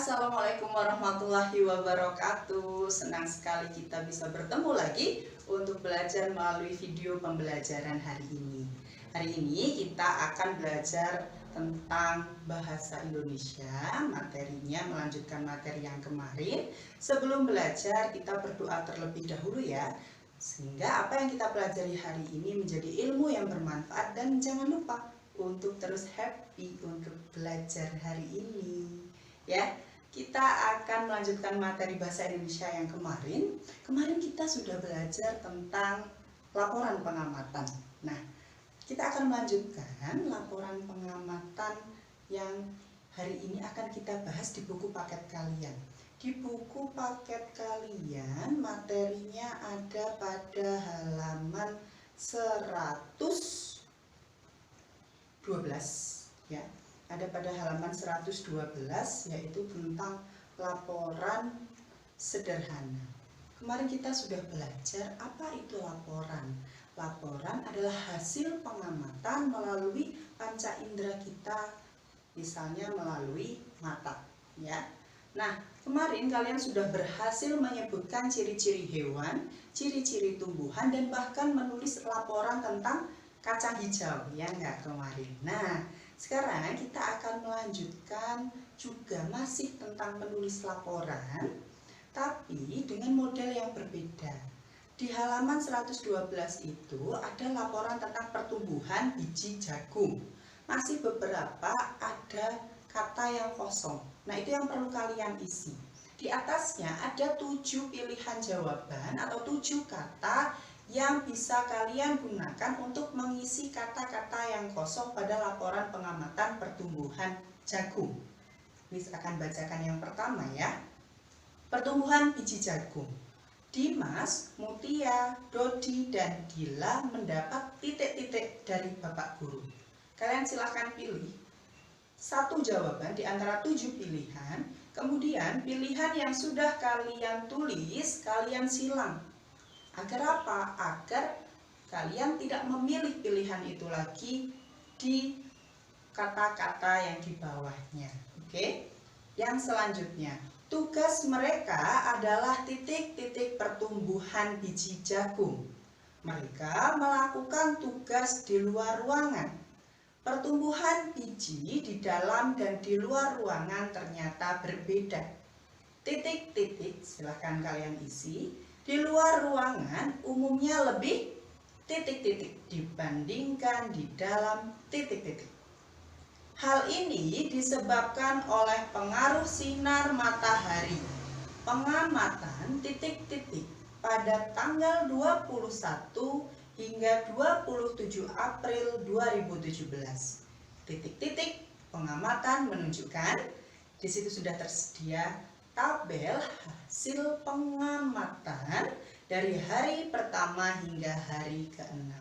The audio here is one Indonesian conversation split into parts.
Assalamualaikum warahmatullahi wabarakatuh. Senang sekali kita bisa bertemu lagi untuk belajar melalui video pembelajaran hari ini. Hari ini kita akan belajar tentang bahasa Indonesia. Materinya melanjutkan materi yang kemarin. Sebelum belajar kita berdoa terlebih dahulu ya, sehingga apa yang kita pelajari hari ini menjadi ilmu yang bermanfaat. Dan jangan lupa untuk terus happy untuk belajar hari ini ya. Kita akan melanjutkan materi bahasa Indonesia yang kemarin. Kemarin kita sudah belajar tentang laporan pengamatan. Nah, kita akan melanjutkan laporan pengamatan yang hari ini akan kita bahas di buku paket kalian. Di buku paket kalian materinya ada pada halaman 112 ya. Ada pada halaman 112 yaitu tentang laporan sederhana. Kemarin kita sudah belajar apa itu laporan. Laporan adalah hasil pengamatan melalui panca indera kita, misalnya melalui mata ya. Nah, kemarin kalian sudah berhasil menyebutkan ciri-ciri hewan, ciri-ciri tumbuhan, dan bahkan menulis laporan tentang kacang hijau ya enggak kemarin. Nah, sekarang kita akan melanjutkan juga masih tentang menulis laporan, tapi dengan model yang berbeda. Di halaman 112 itu ada laporan tentang pertumbuhan biji jagung. Masih beberapa ada kata yang kosong. Nah, itu yang perlu kalian isi. Di atasnya ada 7 pilihan jawaban atau 7 kata yang bisa kalian gunakan untuk mengisi kata-kata yang kosong pada laporan pengamatan pertumbuhan jagung. Miss akan bacakan yang pertama ya. Pertumbuhan biji jagung. Dimas, Mutia, Dodi, dan Dila mendapat titik-titik dari Bapak Guru. Kalian silahkan pilih satu jawaban di antara 7 pilihan. Kemudian pilihan yang sudah kalian tulis kalian silang. Agar apa? Agar kalian tidak memilih pilihan itu lagi di kata-kata yang di bawahnya. Oke? Yang selanjutnya, tugas mereka adalah titik-titik pertumbuhan biji jagung. Mereka melakukan tugas di luar ruangan. Pertumbuhan biji di dalam dan di luar ruangan ternyata berbeda. Titik-titik, silahkan kalian isi. Di luar ruangan umumnya lebih titik-titik dibandingkan di dalam titik-titik. Hal ini disebabkan oleh pengaruh sinar matahari. Pengamatan titik-titik pada tanggal 21 hingga 27 April 2017. Titik-titik pengamatan menunjukkan di situ sudah tersedia tabel hasil pengamatan dari hari pertama hingga hari ke-6.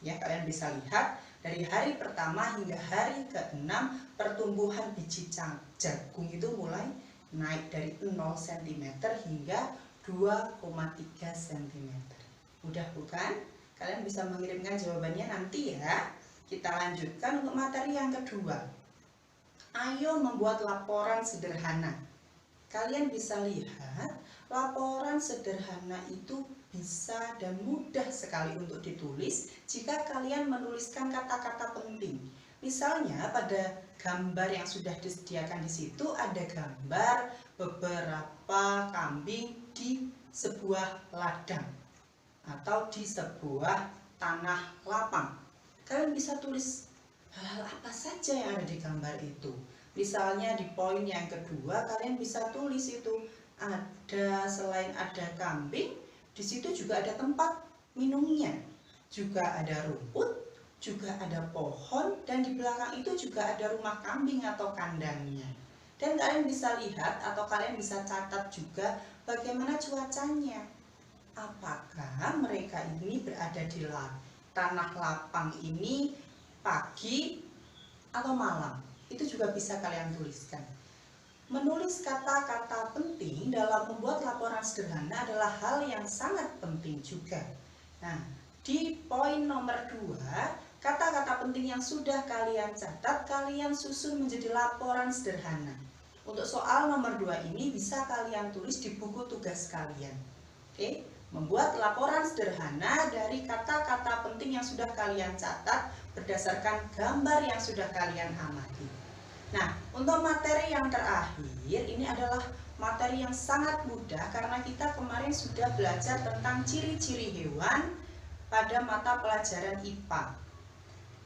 Ya, kalian bisa lihat dari hari pertama hingga hari ke-6 pertumbuhan biji jagung itu mulai naik dari 0 cm hingga 2,3 cm. Mudah bukan? Kalian bisa mengirimkan jawabannya nanti ya. Kita lanjutkan untuk materi yang kedua. Ayo membuat laporan sederhana. Kalian bisa lihat laporan sederhana itu bisa dan mudah sekali untuk ditulis jika kalian menuliskan kata-kata penting. Misalnya pada gambar yang sudah disediakan di situ ada gambar beberapa kambing di sebuah ladang atau di sebuah tanah lapang. Kalian bisa tulis hal-hal apa saja yang ada di gambar itu. Misalnya di poin yang kedua kalian bisa tulis itu ada, selain ada kambing, di situ juga ada tempat minumnya, juga ada rumput, juga ada pohon, dan di belakang itu juga ada rumah kambing atau kandangnya. Dan kalian bisa lihat atau kalian bisa catat juga bagaimana cuacanya. Apakah mereka ini berada di tanah lapang ini pagi atau malam? Itu juga bisa kalian tuliskan. Menulis kata-kata penting dalam membuat laporan sederhana adalah hal yang sangat penting juga. Nah, di poin nomor 2, kata-kata penting yang sudah kalian catat, kalian susun menjadi laporan sederhana. Untuk soal nomor 2 ini bisa kalian tulis di buku tugas kalian. Oke, membuat laporan sederhana dari kata-kata penting yang sudah kalian catat berdasarkan gambar yang sudah kalian amati. Nah, untuk materi yang terakhir, ini adalah materi yang sangat mudah karena kita kemarin sudah belajar tentang ciri-ciri hewan pada mata pelajaran IPA.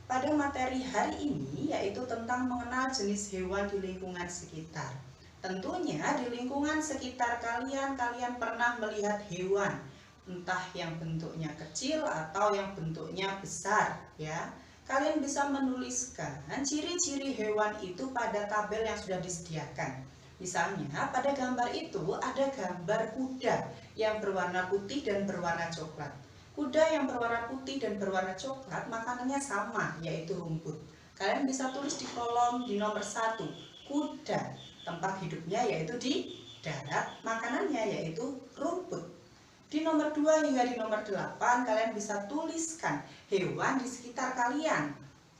Pada materi hari ini yaitu tentang mengenal jenis hewan di lingkungan sekitar. Tentunya di lingkungan sekitar kalian pernah melihat hewan, entah yang bentuknya kecil atau yang bentuknya besar ya. Kalian bisa menuliskan ciri-ciri hewan itu pada tabel yang sudah disediakan. Misalnya pada gambar itu ada gambar kuda yang berwarna putih dan berwarna coklat. Kuda yang berwarna putih dan berwarna coklat makanannya sama, yaitu rumput. Kalian bisa tulis di kolom di nomor 1, kuda, tempat hidupnya yaitu di darat, makanannya yaitu rumput. Di nomor 2 hingga di nomor 8 kalian bisa tuliskan hewan di sekitar kalian.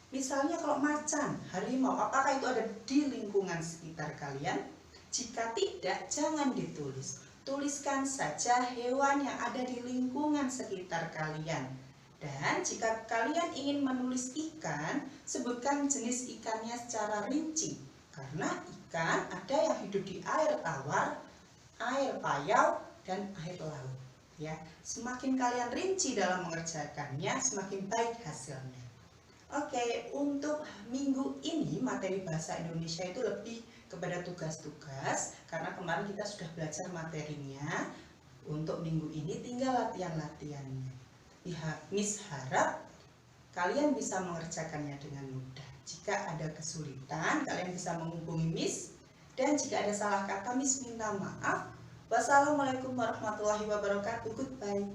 Misalnya kalau macan, harimau, apakah itu ada di lingkungan sekitar kalian? Jika tidak, jangan ditulis. Tuliskan saja hewan yang ada di lingkungan sekitar kalian. Dan jika kalian ingin menulis ikan, sebutkan jenis ikannya secara rinci. Karena ikan ada yang hidup di air tawar, air payau, dan air laut. Ya, semakin kalian rinci dalam mengerjakannya, semakin baik hasilnya. Oke, untuk minggu ini materi bahasa Indonesia itu lebih kepada tugas-tugas karena kemarin kita sudah belajar materinya. Untuk minggu ini tinggal latihan-latihannya. Miss harap kalian bisa mengerjakannya dengan mudah. Jika ada kesulitan, kalian bisa menghubungi Miss, dan jika ada salah kata, Miss minta maaf. Wassalamualaikum warahmatullahi wabarakatuh. Goodbye.